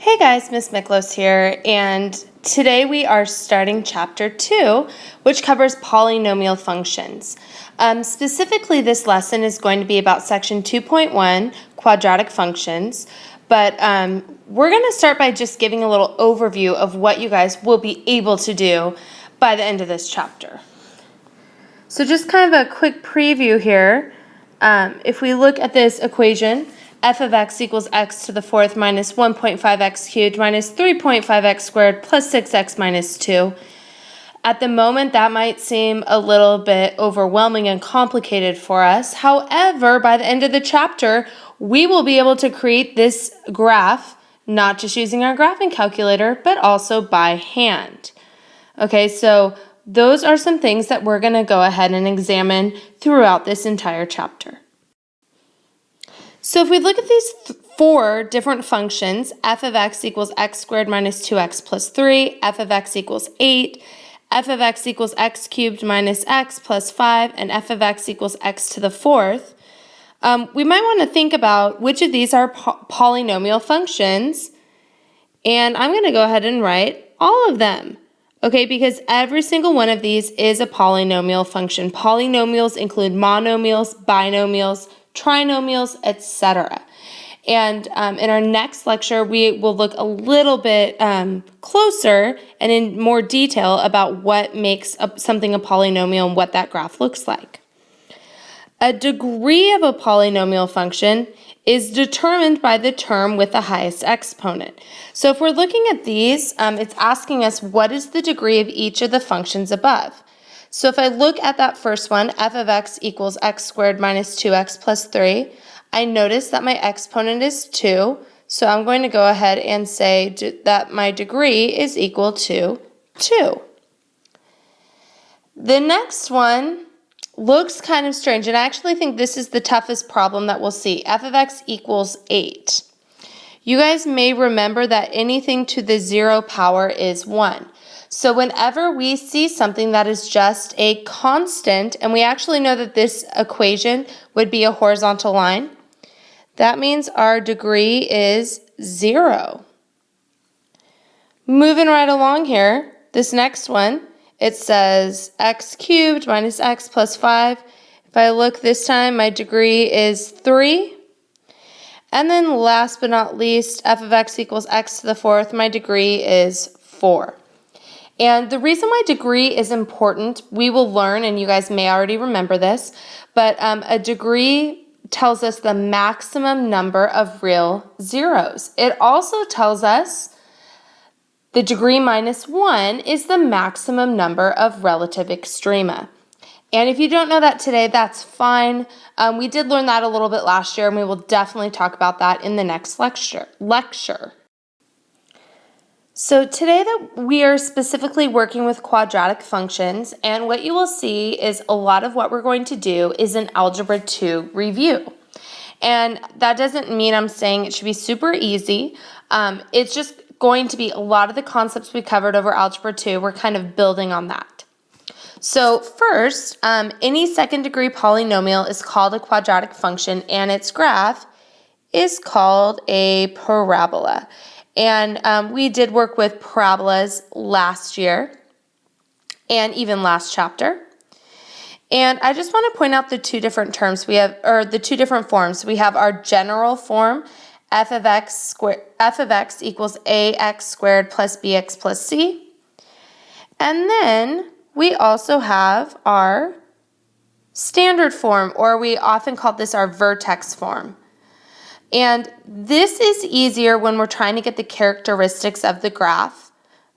Hey guys, Miss Miklos here, and today we are starting Chapter 2, which covers polynomial functions. Specifically, this lesson is going to be about Section 2.1, Quadratic Functions, but we're going to start by just giving a little overview of what you guys will be able to do by the end of this chapter. So just kind of a quick preview here. If we look at this equation, f of x equals x to the fourth minus 1.5x cubed minus 3.5x squared plus 6x minus 2. At the moment, that might seem a little bit overwhelming and complicated for us. However, by the end of the chapter, we will be able to create this graph, not just using our graphing calculator, but also by hand. Okay, so those are some things that we're going to go ahead and examine throughout this entire chapter. So if we look at these four different functions, f of x equals x squared minus 2x plus 3, f of x equals 8, f of x equals x cubed minus x plus 5, and f of x equals x to the fourth, we might want to think about which of these are polynomial functions, and I'm going to go ahead and write all of them. Okay, because every single one of these is a polynomial function. Polynomials include monomials, binomials, trinomials, etc. And in our next lecture, we will look a little bit closer and in more detail about what makes something a polynomial and what that graph looks like. A degree of a polynomial function is determined by the term with the highest exponent. So if we're looking at these, it's asking us what is the degree of each of the functions above. So if I look at that first one, f of x equals x squared minus 2x plus 3, I notice that my exponent is 2, so I'm going to go ahead and say that my degree is equal to 2. The next one looks kind of strange, and I actually think this is the toughest problem that we'll see. F of x equals 8. You guys may remember that anything to the 0 power is 1. So whenever we see something that is just a constant, and we actually know that this equation would be a horizontal line, that means our degree is 0. Moving right along here, this next one, it says x cubed minus x plus 5. If I look this time, my degree is 3. And then last but not least, f of x equals x to the fourth, my degree is 4. And the reason why degree is important, we will learn, and you guys may already remember this, but a degree tells us the maximum number of real zeros. It also tells us the degree minus 1 is the maximum number of relative extrema. And if you don't know that today, that's fine. We did learn that a little bit last year, and we will definitely talk about that in the next lecture. So today that we are specifically working with quadratic functions, and what you will see is a lot of what we're going to do is an Algebra 2 review. And that doesn't mean I'm saying it should be super easy. It's just going to be a lot of the concepts we covered over Algebra 2. We're kind of building on that. So first, any second degree polynomial is called a quadratic function, and its graph is called a parabola. And we did work with parabolas last year and even last chapter. And I just want to point out the two different terms we have, or the two different forms. We have our general form, f of x equals ax squared plus bx plus c. And then we also have our standard form, or we often call this our vertex form. And this is easier when we're trying to get the characteristics of the graph,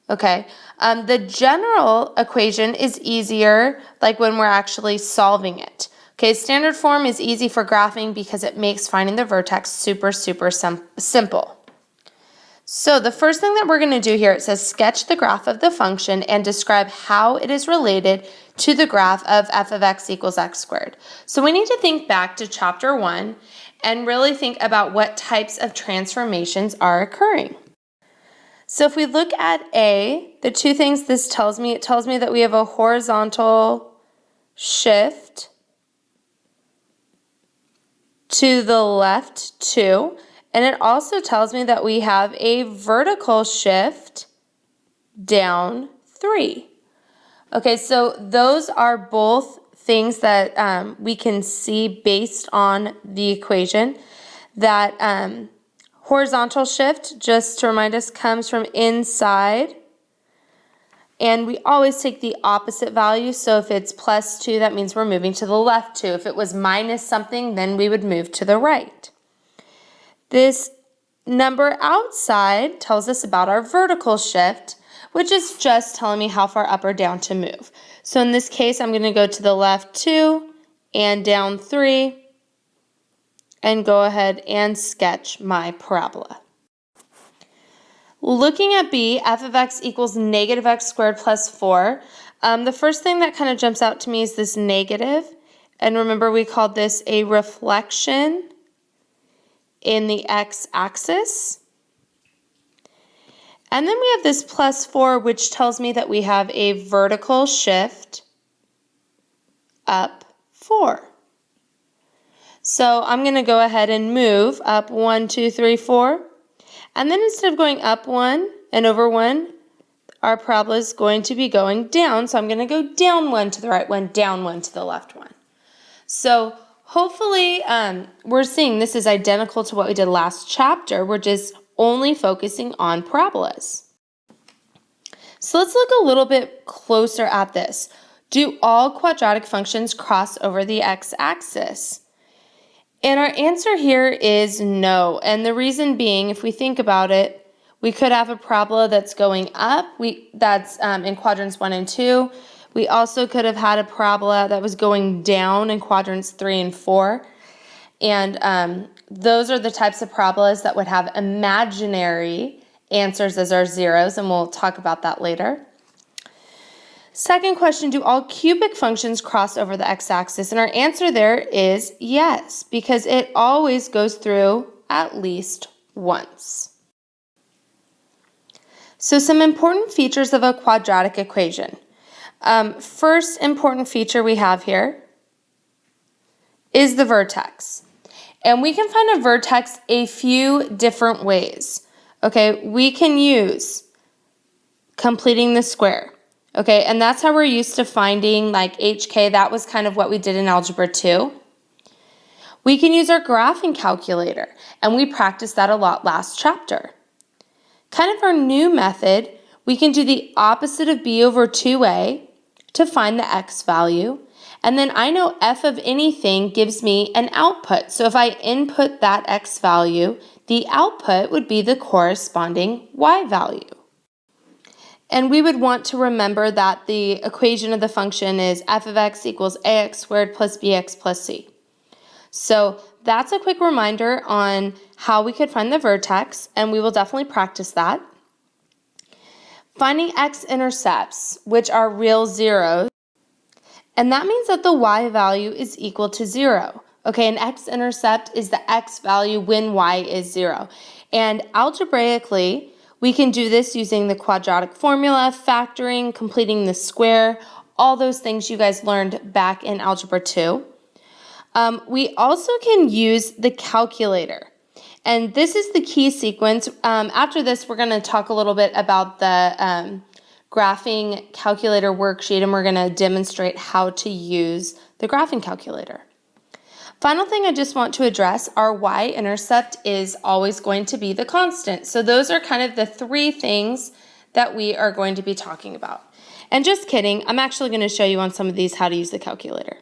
okay? The general equation is easier like when we're actually solving it. Okay, standard form is easy for graphing because it makes finding the vertex super simple. So the first thing that we're going to do here, it says sketch the graph of the function and describe how it is related to the graph of f of x equals x squared. So we need to think back to chapter 1 and really think about what types of transformations are occurring. So if we look at A, the two things this tells me, it tells me that we have a horizontal shift to the left 2, And it also tells me that we have a vertical shift down 3. Okay, so those are both things that we can see based on the equation. That horizontal shift, just to remind us, comes from inside. And we always take the opposite value. So if it's +2, that means we're moving to the left 2. If it was minus something, then we would move to the right. This number outside tells us about our vertical shift, which is just telling me how far up or down to move. So in this case, I'm going to go to the left 2 and down 3 and go ahead and sketch my parabola. Looking at b, f of x equals negative x squared plus 4. The first thing that kind of jumps out to me is this negative. And remember, we called this a reflection in the x-axis. And then we have this plus 4, which tells me that we have a vertical shift up 4. So I'm going to go ahead and move up 1, 2, 3, 4. And then instead of going up 1 and over 1, our parabola is going to be going down. So I'm going to go down 1 to the right 1, down 1 to the left 1. So hopefully we're seeing this is identical to what we did last chapter. We're just only focusing on parabolas. So let's look a little bit closer at this. Do all quadratic functions cross over the x-axis? And our answer here is no. And the reason being, if we think about it, we could have a parabola that's going up. That's in quadrants 1 and 2. We also could have had a parabola that was going down in quadrants 3 and 4. And those are the types of parabolas that would have imaginary answers as our zeros, and we'll talk about that later. Second question, do all cubic functions cross over the x-axis? And our answer there is yes, because it always goes through at least once. So some important features of a quadratic equation. First important feature we have here is the vertex. And we can find a vertex a few different ways. Okay, we can use completing the square. Okay, and that's how we're used to finding like HK. That was kind of what we did in Algebra 2. We can use our graphing calculator, and we practiced that a lot last chapter. Kind of our new method, we can do the opposite of b over 2a to find the x value. And then I know f of anything gives me an output. So if I input that x value, the output would be the corresponding y value. And we would want to remember that the equation of the function is f of x equals ax squared plus bx plus c. So that's a quick reminder on how we could find the vertex, and we will definitely practice that. Finding x-intercepts, which are real zeros, and that means that the y value is equal to 0. Okay, an x-intercept is the x value when y is 0. And algebraically, we can do this using the quadratic formula, factoring, completing the square, all those things you guys learned back in Algebra 2. We also can use the calculator. And this is the key sequence. After this, we're going to talk a little bit about the graphing calculator worksheet, and we're going to demonstrate how to use the graphing calculator. Final thing I just want to address, our y-intercept is always going to be the constant. So those are kind of the three things that we are going to be talking about. And just kidding, I'm actually going to show you on some of these how to use the calculator.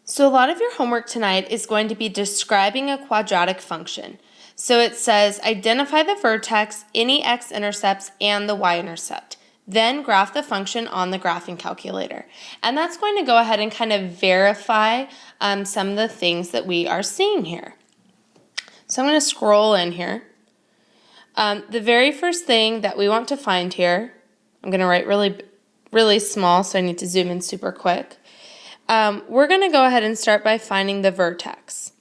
So a lot of your homework tonight is going to be describing a quadratic function. So it says identify the vertex, any x-intercepts, and the y-intercept. Then graph the function on the graphing calculator. And that's going to go ahead and kind of verify some of the things that we are seeing here. So I'm going to scroll in here. The very first thing that we want to find here, I'm going to write really small, so I need to zoom in super quick. We're going to go ahead and start by finding the vertex.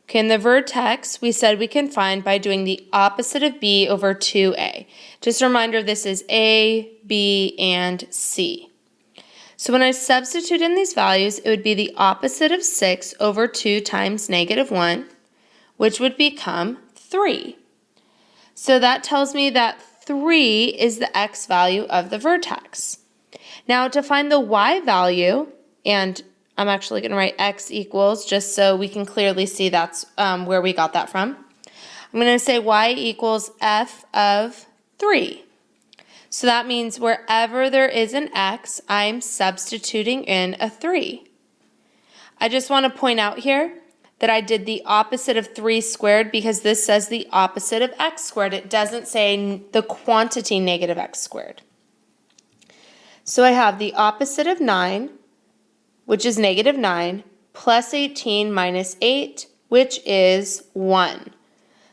Okay, and the vertex we said we can find by doing the opposite of b over 2a. Just a reminder, this is a, b, and c. So when I substitute in these values, it would be the opposite of 6 over 2 times -1, which would become 3. So that tells me that 3 is the x value of the vertex. Now to find the y value, and I'm actually going to write x equals just so we can clearly see that's where we got that from. I'm going to say y equals f of 3. So that means wherever there is an x, I'm substituting in a 3. I just want to point out here that I did the opposite of 3 squared because this says the opposite of x squared. It doesn't say the quantity negative x squared. So I have the opposite of 9, which is negative 9, plus 18 minus 8, which is 1.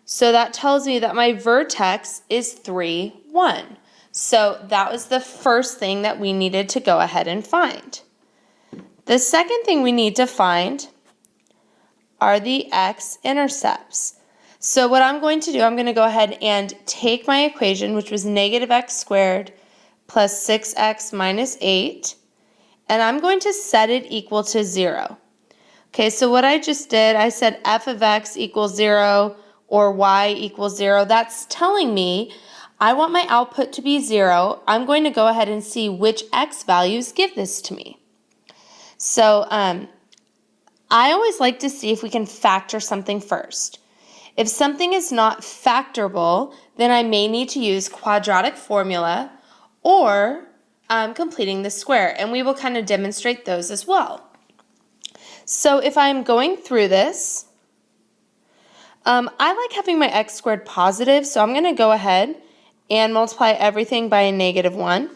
So that tells me that my vertex is 3, 1. So that was the first thing that we needed to go ahead and find. The second thing we need to find are the x-intercepts. So what I'm going to do, I'm going to go ahead and take my equation, which was negative x squared plus 6x minus 8, and I'm going to set it equal to 0. Okay, so what I just did, I said f of x equals 0 or y equals 0. That's telling me I want my output to be 0. I'm going to go ahead and see which x values give this to me. So I always like to see if we can factor something first. If something is not factorable, then I may need to use quadratic formula or completing the square, and we will kind of demonstrate those as well. So if I'm going through this, I like having my x squared positive, so I'm going to go ahead and multiply everything by a negative 1.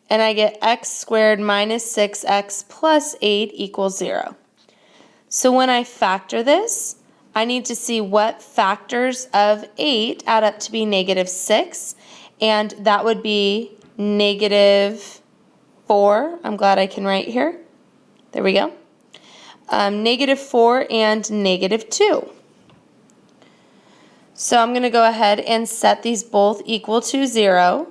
And I get x squared minus 6x plus 8 equals 0. So when I factor this, I need to see what factors of 8 add up to be negative 6. And that would be negative 4. I'm glad I can write here. There we go. Negative 4 and negative 2. So I'm going to go ahead and set these both equal to 0.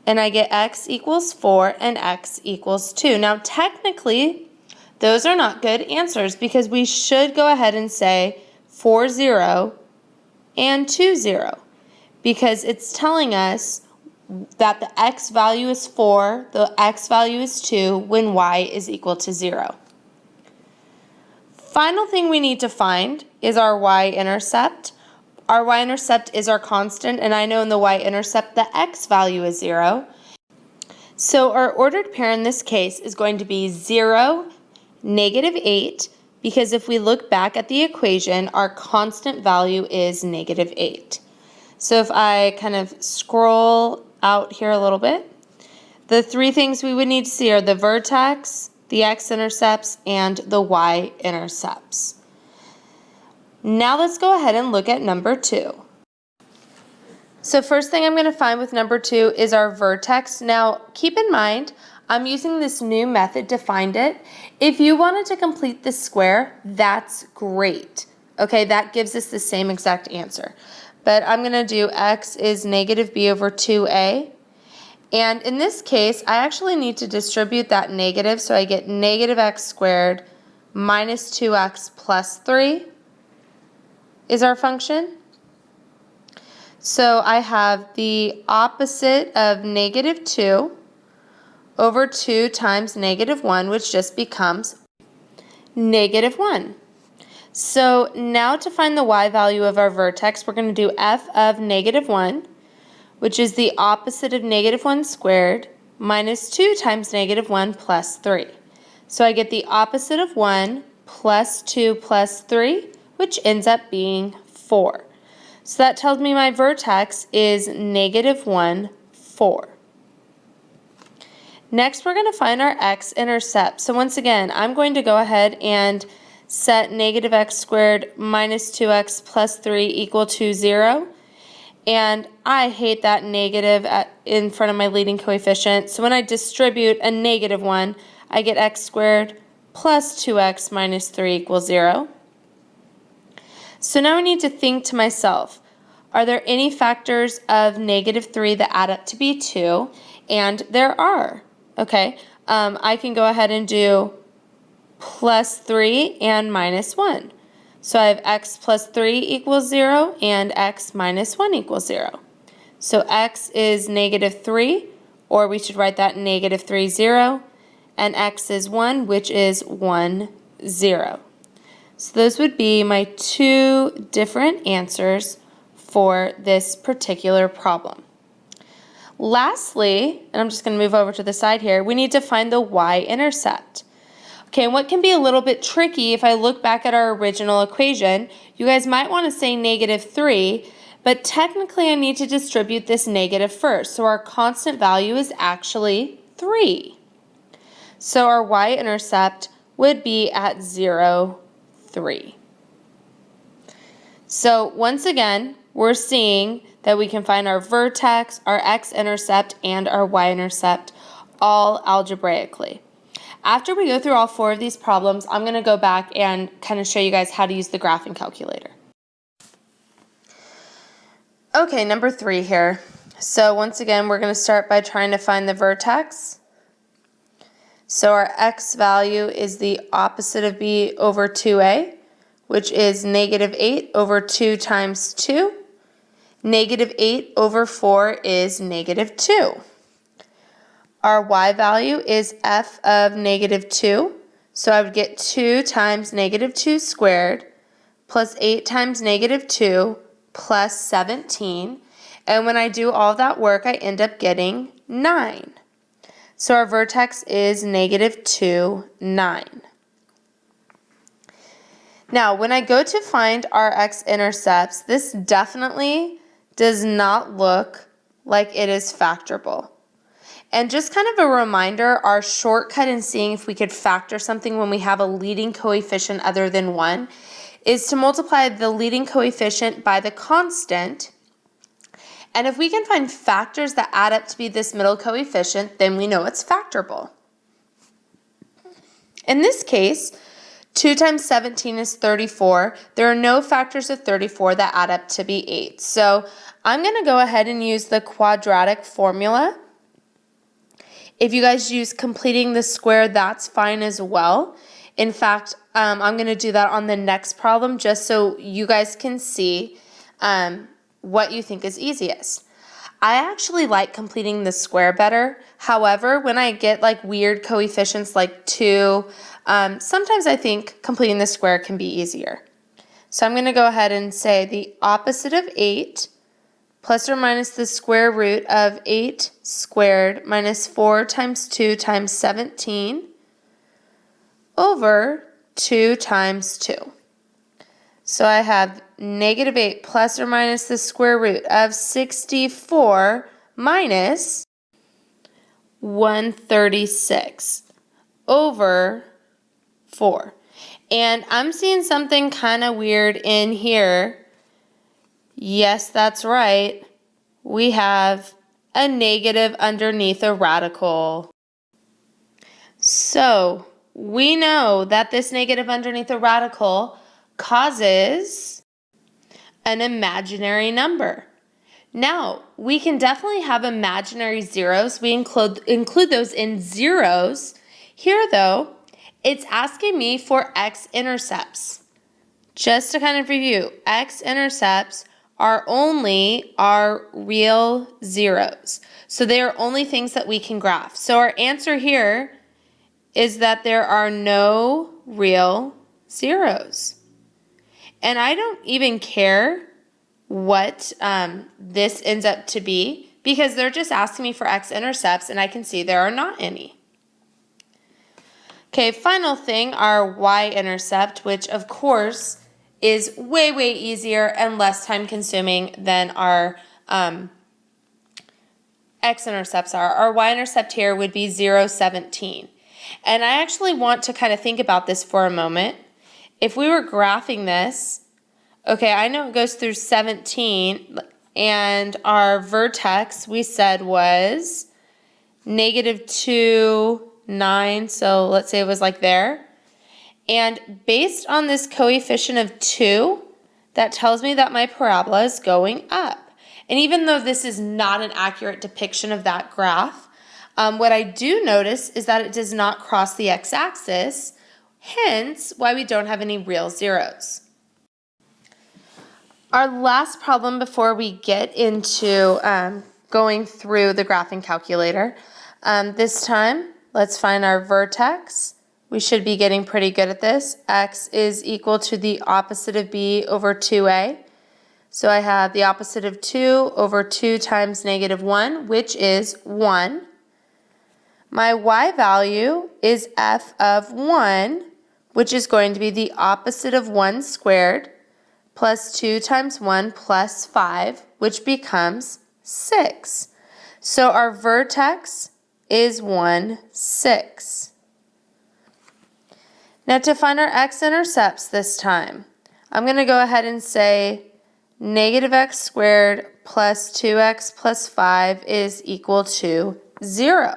And I get x equals 4 and x equals 2. Now technically, those are not good answers because we should go ahead and say 4, 0 and 2, 0 because it's telling us that the x value is 4, the x value is 2 when y is equal to 0. Final thing we need to find is our y-intercept. Our y-intercept is our constant, and I know in the y-intercept the x value is 0. So our ordered pair in this case is going to be 0, negative 8, because if we look back at the equation, our constant value is negative 8. So if I kind of scroll out here a little bit, the three things we would need to see are the vertex, the x-intercepts, and the y-intercepts. Now let's go ahead and look at number 2. So first thing I'm going to find with number 2 is our vertex. Now keep in mind, I'm using this new method to find it. If you wanted to complete this square, that's great. Okay, that gives us the same exact answer. But I'm going to do x is negative b over 2a. And in this case, I actually need to distribute that negative, so I get negative x squared minus 2x plus 3 is our function. So I have the opposite of negative 2 over 2 times negative 1, which just becomes negative 1. So now to find the y value of our vertex, we're going to do f of negative 1, which is the opposite of negative 1 squared, minus 2 times negative 1 plus 3. So I get the opposite of 1 plus 2 plus 3, which ends up being 4. So that tells me my vertex is negative 1, 4. Next, we're going to find our x-intercept. So once again, I'm going to go ahead and set negative x squared minus 2x plus 3 equal to 0. And I hate that negative in front of my leading coefficient. So when I distribute a negative 1, I get x squared plus 2x minus 3 equals 0. So now I need to think to myself, are there any factors of negative 3 that add up to be 2? And there are. Okay, I can go ahead and do plus 3 and minus 1. So I have x plus 3 equals 0 and x minus 1 equals 0. So x is negative 3, or we should write that negative 3, 0, and x is 1, which is 1, 0. So those would be my two different answers for this particular problem. Lastly, and I'm just going to move over to the side here, we need to find the y-intercept. Okay, and what can be a little bit tricky, if I look back at our original equation, you guys might want to say negative 3, but technically I need to distribute this negative first. So our constant value is actually 3. So our y-intercept would be at 0, 3. So once again, we're seeing that we can find our vertex, our x-intercept, and our y-intercept all algebraically. After we go through all 4 of these problems, I'm going to go back and kind of show you guys how to use the graphing calculator. Okay, number 3 here. So once again, we're going to start by trying to find the vertex. So our x value is the opposite of b over 2a, which is negative 8 over 2 times 2. Negative 8 over 4 is negative 2. Our y value is f of negative 2, so I would get 2 times negative 2 squared plus 8 times negative 2 plus 17. And when I do all that work, I end up getting 9. So our vertex is negative 2, 9. Now, when I go to find our x-intercepts, this definitely does not look like it is factorable. And just kind of a reminder, our shortcut in seeing if we could factor something when we have a leading coefficient other than 1 is to multiply the leading coefficient by the constant. And if we can find factors that add up to be this middle coefficient, then we know it's factorable. In this case, 2 times 17 is 34. There are no factors of 34 that add up to be 8. So I'm going to go ahead and use the quadratic formula. If you guys use completing the square, that's fine as well. In fact, I'm going to do that on the next problem just so you guys can see what you think is easiest. I actually like completing the square better. However, when I get like weird coefficients like 2, sometimes I think completing the square can be easier. So I'm going to go ahead and say the opposite of 8 plus or minus the square root of 8 squared minus 4 times 2 times 17 over 2 times 2. So I have negative 8 plus or minus the square root of 64 minus 136 over 4. And I'm seeing something kind of weird in here. Yes, that's right. We have a negative underneath a radical. So we know that this negative underneath a radical causes an imaginary number. Now, we can definitely have imaginary zeros. We include those in zeros. Here, though, it's asking me for x-intercepts. Just to kind of review, x-intercepts are only our real zeros. So they are only things that we can graph. So our answer here is that there are no real zeros. And I don't even care what this ends up to be because they're just asking me for x-intercepts and I can see there are not any. Okay, final thing, our y-intercept, which of course is way, way easier and less time consuming than our x-intercepts are. Our y-intercept here would be 0, 17. And I actually want to kind of think about this for a moment. If we were graphing this, okay, I know it goes through 17, and our vertex we said was negative 2, 9, so let's say it was like there. And based on this coefficient of 2, that tells me that my parabola is going up. And even though this is not an accurate depiction of that graph, what I do notice is that it does not cross the x-axis, hence why we don't have any real zeros. Our last problem before we get into going through the graphing calculator. This time, let's find our vertex. We should be getting pretty good at this. X is equal to the opposite of b over 2a. So I have the opposite of 2 over 2 times negative 1, which is 1. My y value is f of 1, which is going to be the opposite of 1 squared, plus 2 times 1 plus 5, which becomes 6. So our vertex is 1, 6. Now to find our x-intercepts this time, I'm going to go ahead and say negative x squared plus 2x plus 5 is equal to 0.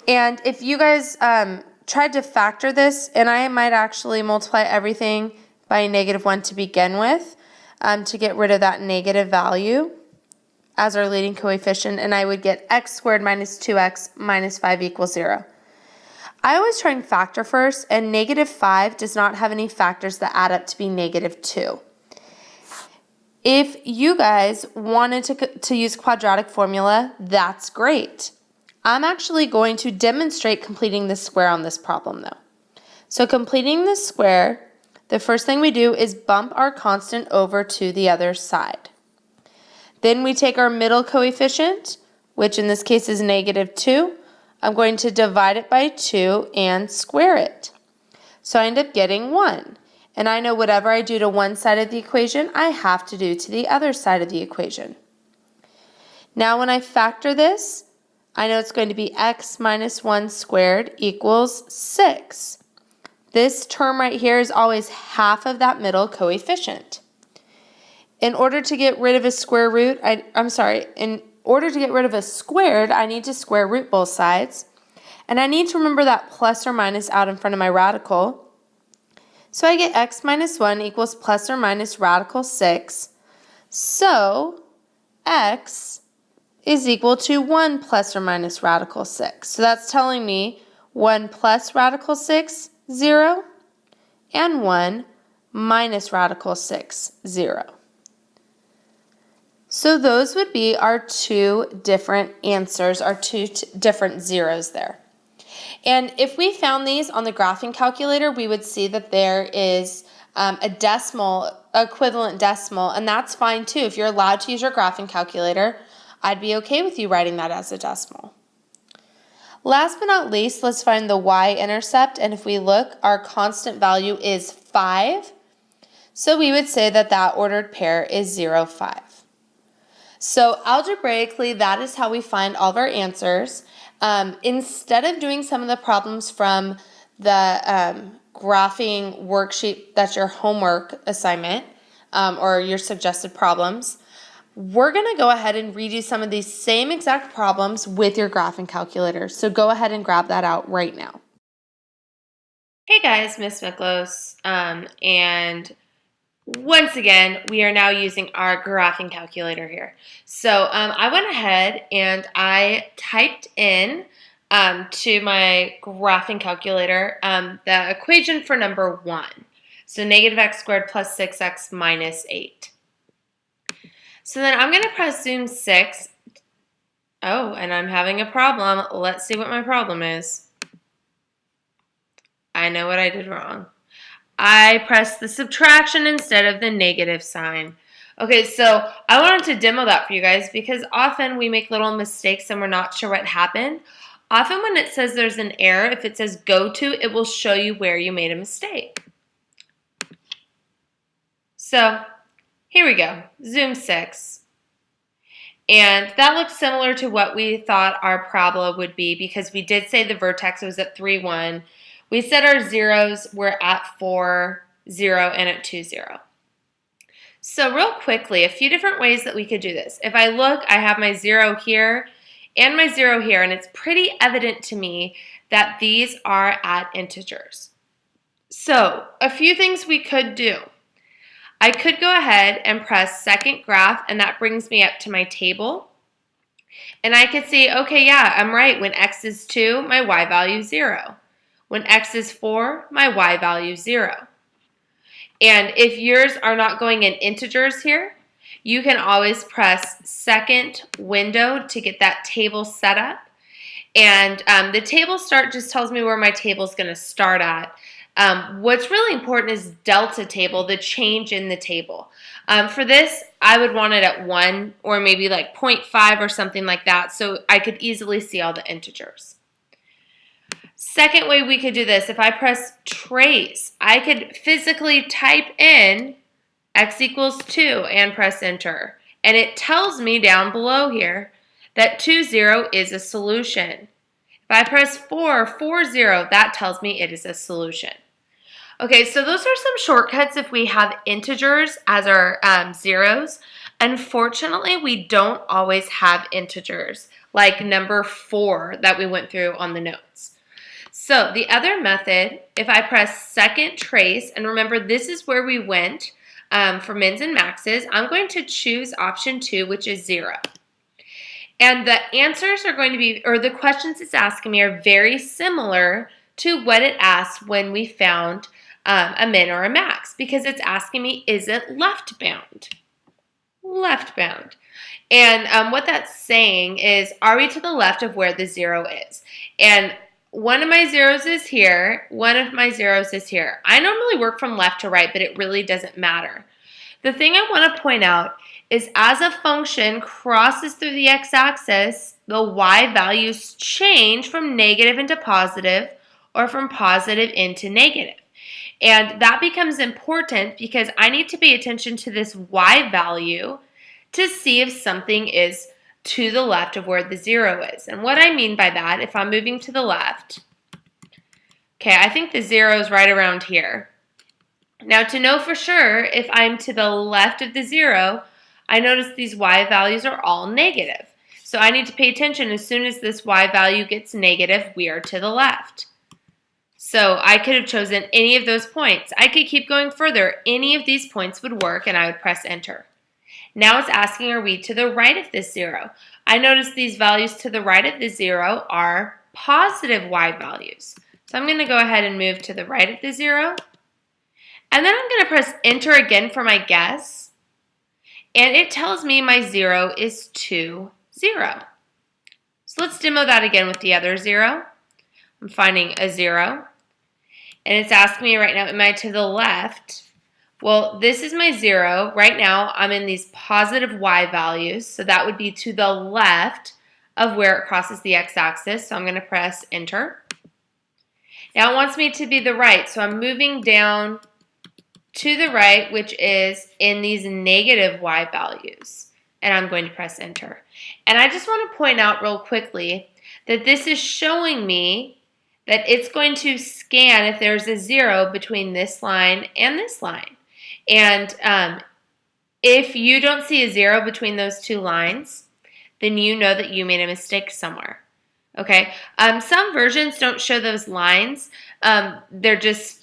And if you guys tried to factor this, and I might actually multiply everything by negative 1 to begin with to get rid of that negative value as our leading coefficient, and I would get x squared minus 2x minus 5 equals 0. I always try and factor first, and negative 5 does not have any factors that add up to be negative 2. If you guys wanted to use quadratic formula, that's great. I'm actually going to demonstrate completing the square on this problem though. So completing the square, the first thing we do is bump our constant over to the other side. Then we take our middle coefficient, which in this case is negative 2. I'm going to divide it by 2 and square it. So I end up getting 1. And I know whatever I do to one side of the equation, I have to do to the other side of the equation. Now when I factor this, I know it's going to be x minus 1 squared equals 6. This term right here is always half of that middle coefficient. In order to get rid of a square root, in order to get rid of a squared, I need to square root both sides. And I need to remember that plus or minus out in front of my radical. So I get x minus 1 equals plus or minus radical 6. So x is equal to 1 plus or minus radical 6. So that's telling me 1 plus radical 6, 0, and 1 minus radical 6, 0. So those would be our two different answers, our two different zeros there. And if we found these on the graphing calculator, we would see that there is a decimal, equivalent decimal, and that's fine too. If you're allowed to use your graphing calculator, I'd be okay with you writing that as a decimal. Last but not least, let's find the y-intercept, and if we look, our constant value is 5. So we would say that that ordered pair is 0, 5. So algebraically, that is how we find all of our answers. Instead of doing some of the problems from the graphing worksheet, that's your homework assignment, or your suggested problems, we're going to go ahead and redo some of these same exact problems with your graphing calculator. So go ahead and grab that out right now. Hey guys, Miss Miklos, and once again, we are now using our graphing calculator here. So I went ahead and I typed in to my graphing calculator the equation for number 1. So negative x squared plus 6x minus 8. So then I'm going to press zoom 6. Oh, and I'm having a problem. Let's see what my problem is. I know what I did wrong. I pressed the subtraction instead of the negative sign. Okay, so I wanted to demo that for you guys because often we make little mistakes and we're not sure what happened. Often when it says there's an error, if it says go to, it will show you where you made a mistake. So here we go, zoom 6. And that looks similar to what we thought our parabola would be because we did say the vertex was at 3, 1. We said our zeros were at 4, 0, and at 2, 0. So real quickly, a few different ways that we could do this. If I look, I have my 0 here and my 0 here, and it's pretty evident to me that these are at integers. So a few things we could do. I could go ahead and press second graph, and that brings me up to my table. And I could see, okay, yeah, I'm right. When x is 2, my y value is 0. When x is 4, my y value is 0. And if yours are not going in integers here, you can always press second window to get that table set up. And the table start just tells me where my table is going to start at. What's really important is delta table, the change in the table. For this, I would want it at 1 or maybe like 0.5 or something like that, so I could easily see all the integers. Second way we could do this, if I press trace, I could physically type in x equals 2 and press enter. And it tells me down below here that 2, 0 is a solution. If I press 4, 4, 0, that tells me it is a solution. Okay, so those are some shortcuts if we have integers as our zeros. Unfortunately, we don't always have integers, like number 4 that we went through on the notes. So the other method, if I press second trace, and remember this is where we went for mins and maxes, I'm going to choose option 2, which is 0. And the answers are going to be, or the questions it's asking me are very similar to what it asked when we found a min or a max, because it's asking me, is it left bound? Left bound. And what that's saying is, are we to the left of where the 0 is? And one of my zeros is here, one of my zeros is here. I normally work from left to right, but it really doesn't matter. The thing I want to point out is as a function crosses through the x-axis, the y values change from negative into positive or from positive into negative. And that becomes important because I need to pay attention to this y value to see if something is to the left of where the 0 is. And what I mean by that, if I'm moving to the left, okay, I think the 0 is right around here. Now to know for sure if I'm to the left of the 0, I notice these y values are all negative. So I need to pay attention. As soon as this y value gets negative, we are to the left. So I could have chosen any of those points. I could keep going further. Any of these points would work, and I would press enter. Now it's asking, are we to the right of this 0? I notice these values to the right of the 0 are positive y values. So I'm going to go ahead and move to the right of the 0. And then I'm going to press enter again for my guess. And it tells me my 0 is 2, 0. So let's demo that again with the other 0. I'm finding a 0. And it's asking me right now, am I to the left? Well, this is my 0. Right now, I'm in these positive y values. So that would be to the left of where it crosses the x-axis. So I'm going to press enter. Now it wants me to be the right. So I'm moving down to the right, which is in these negative y values. And I'm going to press enter. And I just want to point out real quickly that this is showing me that it's going to scan if there's a 0 between this line and this line. And if you don't see a 0 between those two lines, then you know that you made a mistake somewhere. Okay, some versions don't show those lines. They're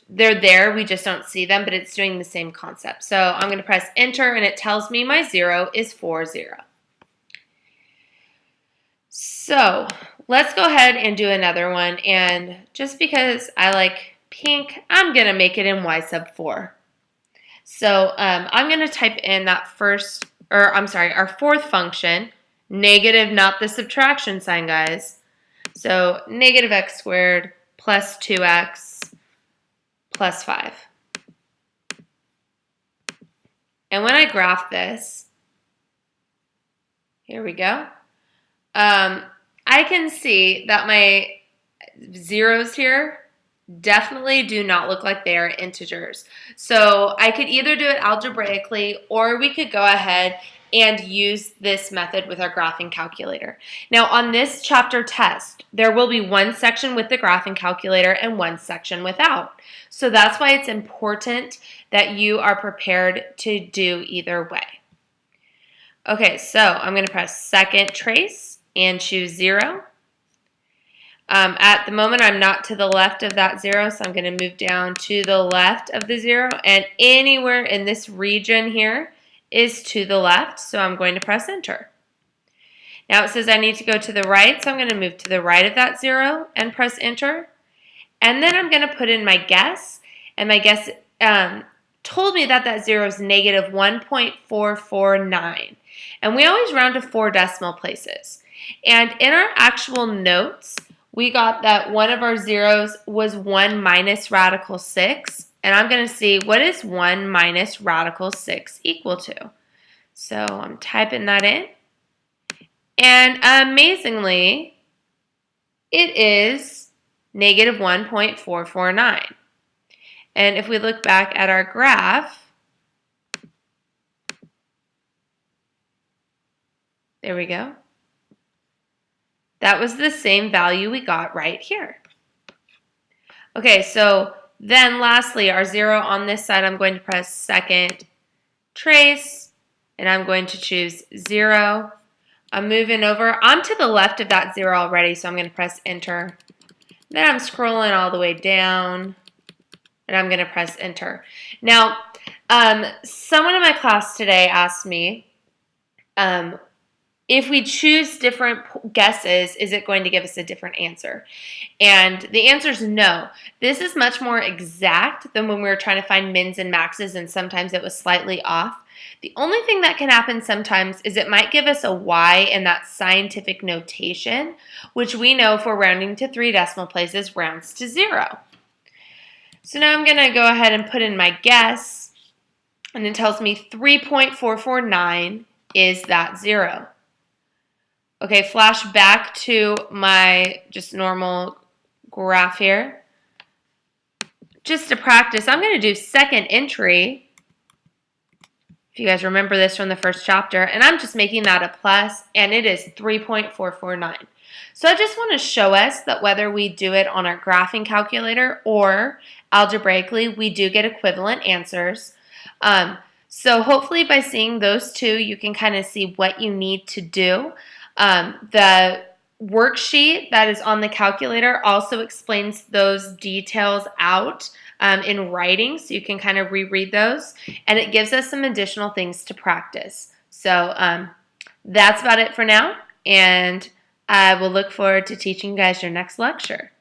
there, we just don't see them, but it's doing the same concept. So I'm going to press enter, and it tells me my 0 is 4, 0. So let's go ahead and do another one, and just because I like pink, I'm going to make it in y sub 4. So I'm going to type in that our fourth function, negative, not the subtraction sign, guys. So negative x squared plus 2x plus 5. And when I graph this, here we go, I can see that my zeros here definitely do not look like they are integers. So I could either do it algebraically, or we could go ahead and use this method with our graphing calculator. Now on this chapter test, there will be one section with the graphing calculator and one section without. So that's why it's important that you are prepared to do either way. Okay, so I'm going to press second trace and choose 0. At the moment, I'm not to the left of that 0, so I'm going to move down to the left of the 0, and anywhere in this region here is to the left, so I'm going to press enter. Now it says I need to go to the right, so I'm going to move to the right of that 0 and press enter. And then I'm going to put in my guess, and my guess told me that that 0 is negative 1.449. And we always round to 4 decimal places. And in our actual notes, we got that one of our zeros was 1 minus radical 6. And I'm going to see what is 1 minus radical 6 equal to. So I'm typing that in. And amazingly, it is negative 1.449. And if we look back at our graph, there we go. That was the same value we got right here. Okay, so then lastly, our 0 on this side, I'm going to press second trace, and I'm going to choose 0. I'm moving over. I'm to the left of that 0 already, so I'm going to press enter. Then I'm scrolling all the way down, and I'm going to press enter. Now, someone in my class today asked me, if we choose different guesses, is it going to give us a different answer? And the answer is no. This is much more exact than when we were trying to find mins and maxes, and sometimes it was slightly off. The only thing that can happen sometimes is it might give us a y in that scientific notation, which we know if we're rounding to 3 decimal places rounds to 0. So now I'm going to go ahead and put in my guess, and it tells me 3.449 is that 0. Okay, flash back to my just normal graph here. Just to practice, I'm going to do second entry. If you guys remember this from the first chapter, and I'm just making that a plus, and it is 3.449. So I just want to show us that whether we do it on our graphing calculator or algebraically, we do get equivalent answers. So hopefully by seeing those two, you can kind of see what you need to do. The worksheet that is on the calculator also explains those details out in writing, so you can kind of reread those, and it gives us some additional things to practice. So that's about it for now, and I will look forward to teaching you guys your next lecture.